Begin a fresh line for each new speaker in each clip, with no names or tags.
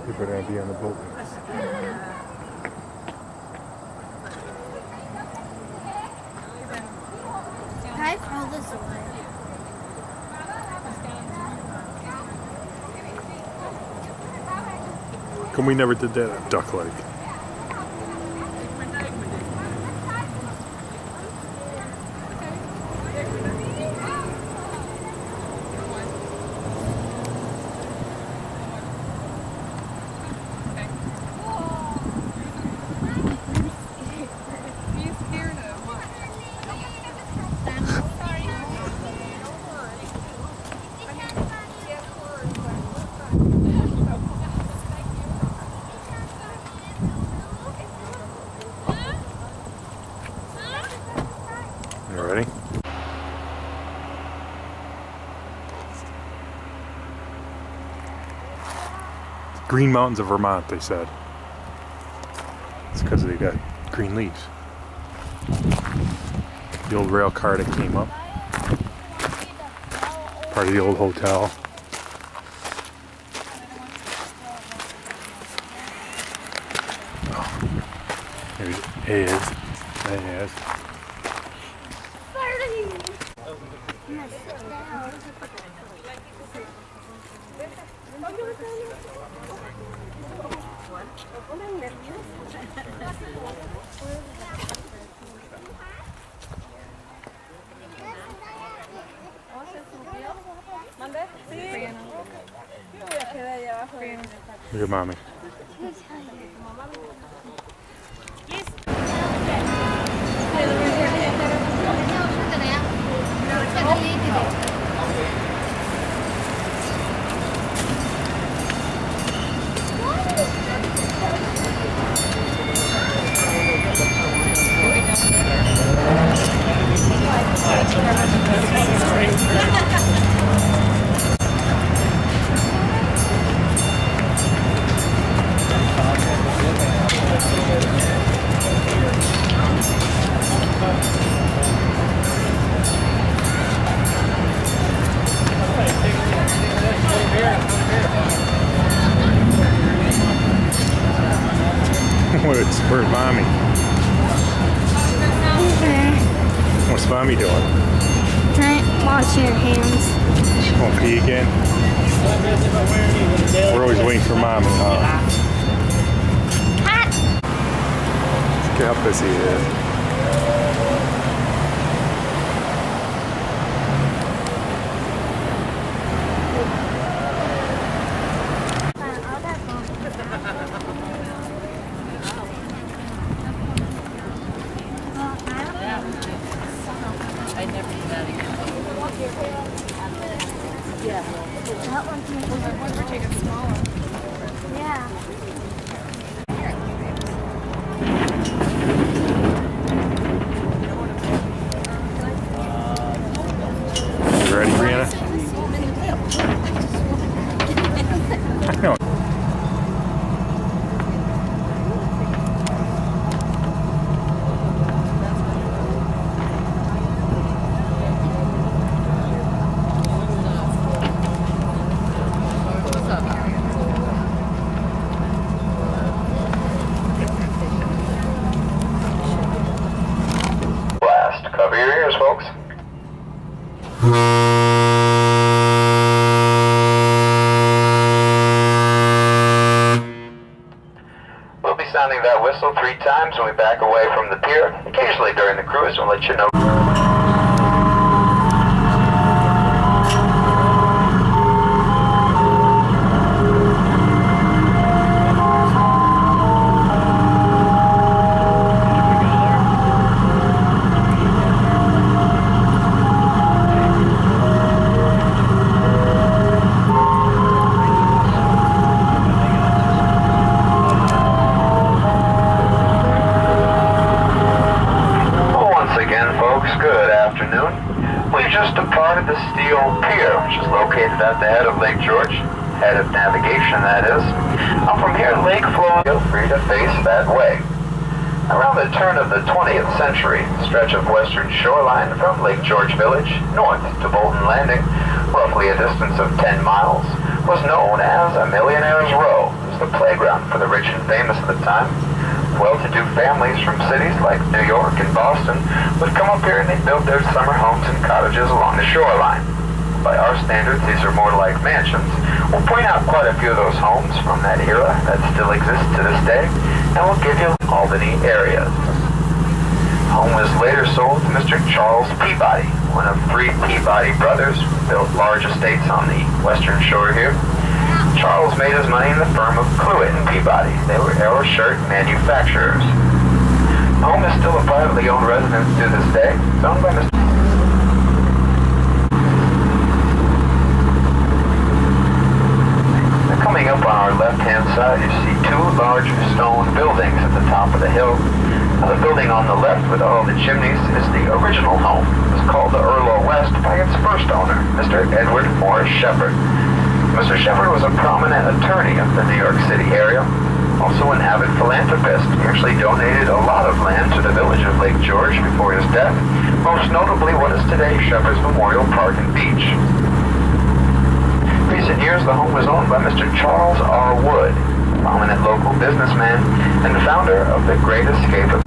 People are going to be on the boat.
Can I throw this away?
Come, we never did that at Duck Lake. You ready? Green Mountains of Vermont, they said. It's because they got green leaves. The old rail car that came up. Part of the old hotel. Oh. Maybe it is. It is. Look at mommy. Where's mommy? What's mommy doing?
Trying to wash your hands.
She won't pee again? We're always waiting for mommy, huh? Look how busy it is.
I never do that again. Yeah.
That one's
We're taking smaller.
yeah.
You ready, Brianna? I know.
Cover your ears, folks. We'll be sounding that whistle 3 times when we back away from the pier. Occasionally during the cruise, we'll let you know. Good afternoon. We just departed the Steel Pier, which is located at the head of Lake George. Head of navigation, that is. From here, Lake Flow, feel free to face that way. Around the turn of the 20th century, a stretch of western shoreline from Lake George Village north to Bolton Landing, roughly a distance of 10 miles, was known as a Millionaire's Row, as the playground for the rich and famous at the time. Well-to-do families from cities like New York and Boston would come up here and they built their summer homes and cottages along the shoreline. By our standards, these are more like mansions. We'll point out quite a few of those homes from that era that still exist to this day, and we'll give you Albany areas. Home was later sold to Mr. Charles Peabody, one of three Peabody brothers who built large estates on the western shore here. Charles made his money in the firm of Cluett and Peabody. They were arrow shirt manufacturers. The home is still a privately owned residence to this day. It's owned by Mr. Coming up on our left-hand side, you see two large stone buildings at the top of the hill. Now, the building on the left with all the chimneys is the original home. It was called the Earl West by its first owner, Mr. Edward Morris Shepherd. Mr. Shepherd was a prominent attorney of the New York City area, also an avid philanthropist. He actually donated a lot of land to the village of Lake George before his death, most notably what is today Shepherd's Memorial Park and Beach. In recent years, the home was owned by Mr. Charles R. Wood, a prominent local businessman and founder of the Great Escape of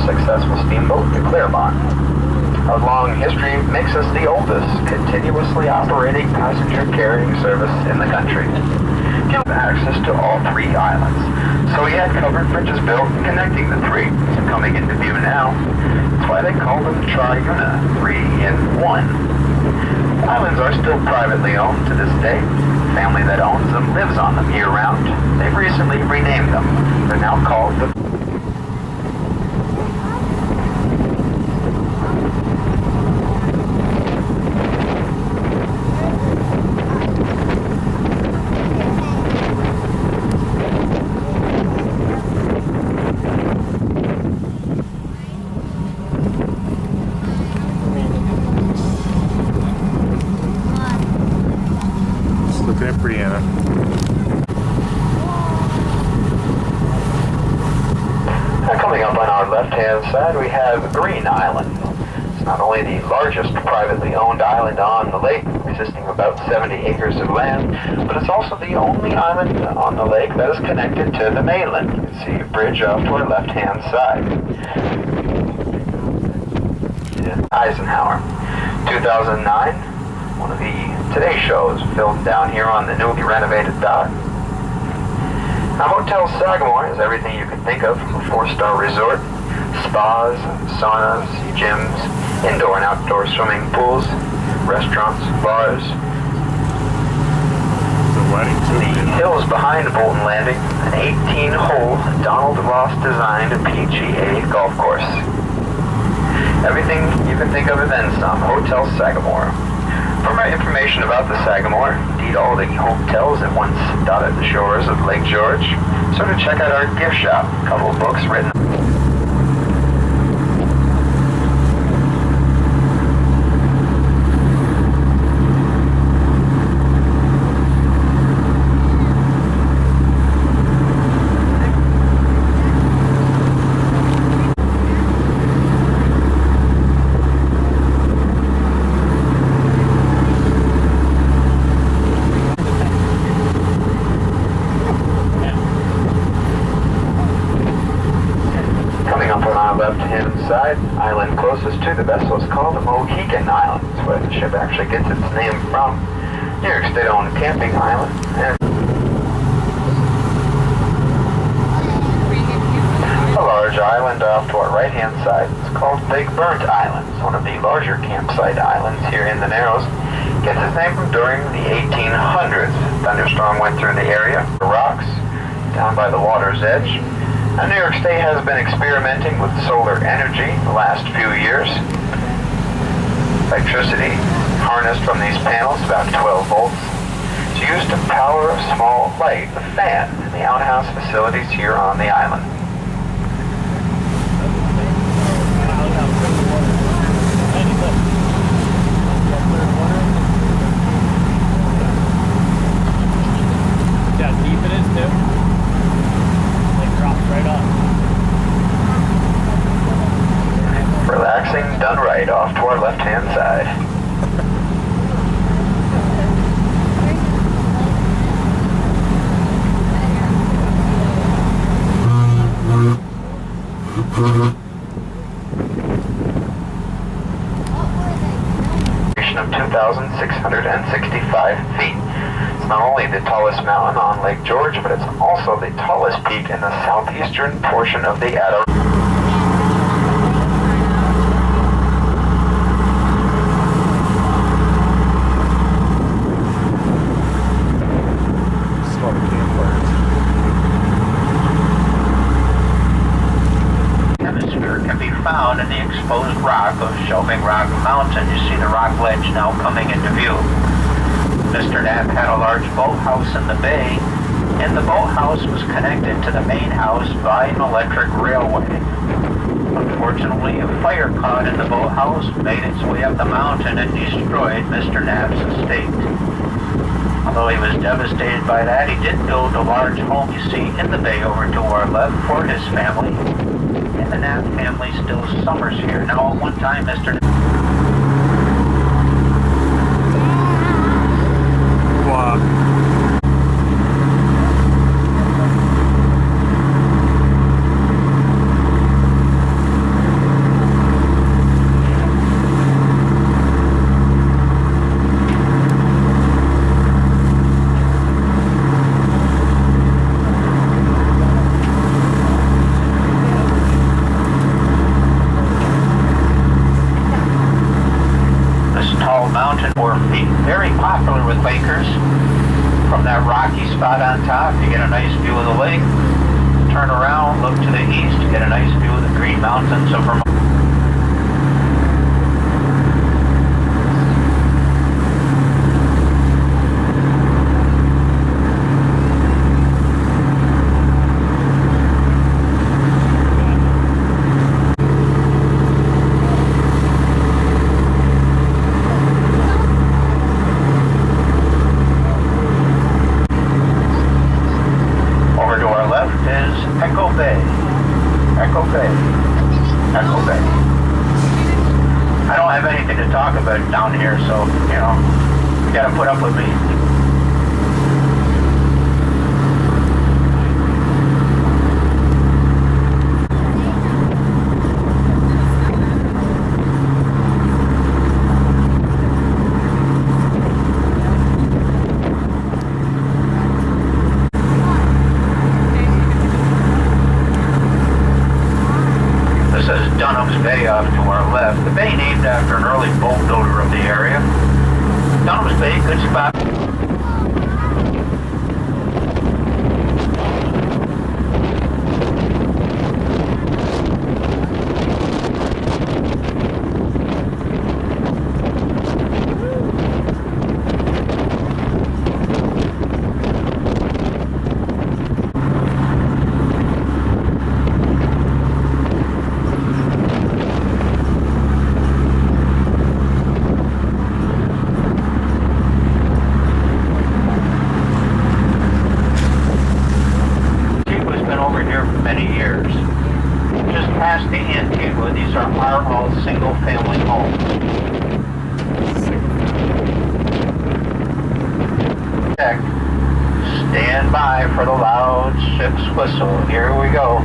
successful steamboat, the Claremont. Our long history makes us the oldest continuously operating passenger-carrying service in the country. Give access to all three islands, so we had covered bridges built connecting the three. So coming into view now, that's why they call them Tri-Una, 3 in 1. Islands are still privately owned to this day. The family that owns them lives on them year-round. They've recently renamed them. They're now called the
looking at Brianna.
Coming up on our left-hand side, we have Green Island. It's not only the largest privately owned island on the lake, consisting of about 70 acres of land, but it's also the only island on the lake that is connected to the mainland. You can see a bridge off to our left-hand side. Eisenhower. 2009, one of the Today shows filmed down here on the newly renovated dock. Now, Hotel Sagamore is everything you can think of from a 4-star resort. Spas, saunas, gyms, indoor and outdoor swimming pools, restaurants, bars. The hills behind Bolton Landing, an 18-hole Donald Ross designed PGA golf course. Everything you can think of and then some. Hotel Sagamore. For more information about the Sagamore, indeed all the hotels that once dotted the shores of Lake George, sort of check out our gift shop. A couple of books written closest to the vessel is called the Mohegan Islands, where the ship actually gets its name from. New York State-owned camping island. And a large island off to our right-hand side is called Big Burnt Island. It's one of the larger campsite islands here in the Narrows. Gets its name from during the 1800s. Thunderstorm went through the area. The rocks down by the water's edge. Now, New York State has been experimenting with solar energy the last few years. Electricity harnessed from these panels, about 12 volts, is used to power a small light, a fan, in the outhouse facilities here on the island.
See how deep it is too? Like drops right off.
Relaxing, done right, off to our left-hand side. Of 2,665 feet. It's not only the tallest mountain on Lake George, but it's also the tallest peak in the southeastern portion of the Adirondack.
Small campfires.
Hemisphere can be found in the exposed rock of Shelving Rock Mountain. You see the rock ledge now coming into view. Mr. Knapp had a large boathouse in the bay, and the boathouse was connected to the main house by an electric railway. Unfortunately, a fire caught in the boathouse, made its way up the mountain, and destroyed Mr. Knapp's estate. Although he was devastated by that, he did build a large home you see in the bay over to our left for his family. And the Knapp family still summers here. Now, at one time, Mr.
Wow.
Mountain 4 feet. Very popular with bikers. From that rocky spot on top, you get a nice view of the lake. Turn around, look to the east, get a nice view of the Green Mountains of Vermont. Echo Bay. I don't have anything to talk about down here, so, you know, you gotta put up with me. Dunham's Bay off to our left. The bay named after an early boat builder of the area. Dunham's Bay, good spot. Past the Antigua, these are all single-family homes. Stand by for the loud ship's whistle. Here we go.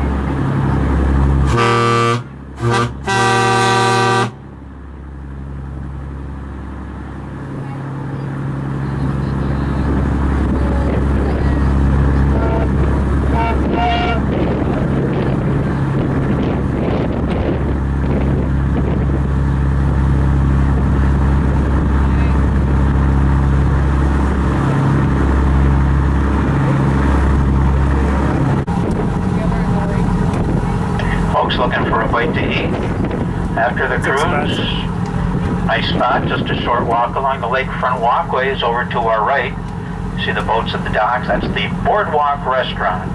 quite to eat. After the cruise, nice spot, just a short walk along the lakefront walkways over to our right. See the boats at the docks? That's the Boardwalk Restaurant.